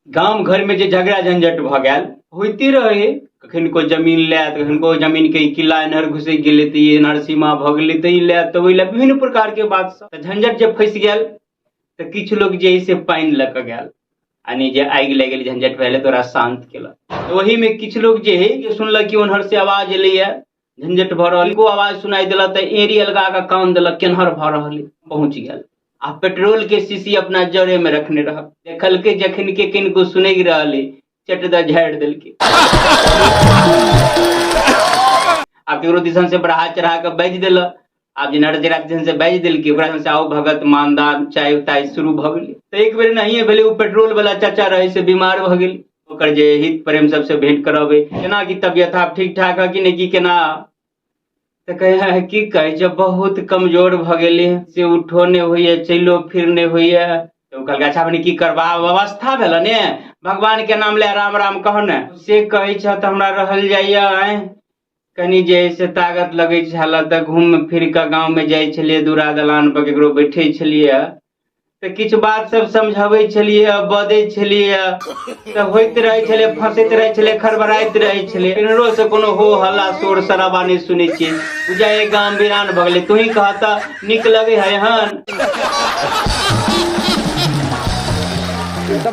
गांव घर में जे झगड़ा झंझट भ गेल होते रहे, कखन को जमीन लेत, कखन को जमीन के किला एनहर घुसि गेलै तऽ ई एनहर सीमा भ गेलै तऽ ई लेत, तऽ ओहि लए विभिन्न प्रकार के बात सब झंझट जे फंसि गेल तऽ किछु लोग जे है से पानि लऽ कऽ गेल, यानी जे आगि लागि गेलै झंझट भेलै तऽ ओकरा शांत केलक। तऽ ओही में किछु लोग जे है कि सुनलक कि ओनहर से आवाज एलैया झंझट भऽ रहल, को आवाज सुनाई देलक तऽ एड़ी अलगा कऽ कान देलक केनहर भऽ रहल है, पहुंच गेल आ पेट्रोल के शीशी अपना जड़े में रखने रह, देखलकै जखन के किनको सुनैग रहल है चट द झाड़ि देलकै। आब केकरो दिसन से बढ़ा चढ़ा के बाजि देलक, आब जे नरजरा दिसन से बाजि देलकै ओकरा दिसन से आओ भगत मानदान चाय ताय शुरू भऽ गेलै। तऽ एक बेर नहिये भेलै, ओ पेट्रोल वाला चाचा रहे से बीमार भऽ गेल, ओकर जे हित प्रेम सबसे भेंट कराबे, केना की तबियत आब ठीक ठाक है कि नहीं, की केना, तऽ कहे है की कहे छै बहुत कमजोर भऽ गेलै, से उठो नहीं होइए चलो फिर नहीं होइए। तो कहलकै अच्छा बनी की करबा, अवस्था भेल ने, भगवान के नाम ले राम राम कहो ने, से कहे छ तऽ हमरा रहल जाइए कनी जे से ताकत लगे छल तऽ घूम फिर के गाँव में जाइ छलियै, दूरा दलान पर केकरो बैठे छलियै तऽ किछु बात सब समझाबै छलियै, बदै छलियै तऽ होइत रहे छलै, फंसैत रहे छलै, खड़बड़ाइत रहे छलै, इनरो से कोनो हो हल्ला शोर शराबा नहीं सुनै छियै, बुझाए गाम वीरान भऽ गेलै। तू ही कहता नीक लगे है हन।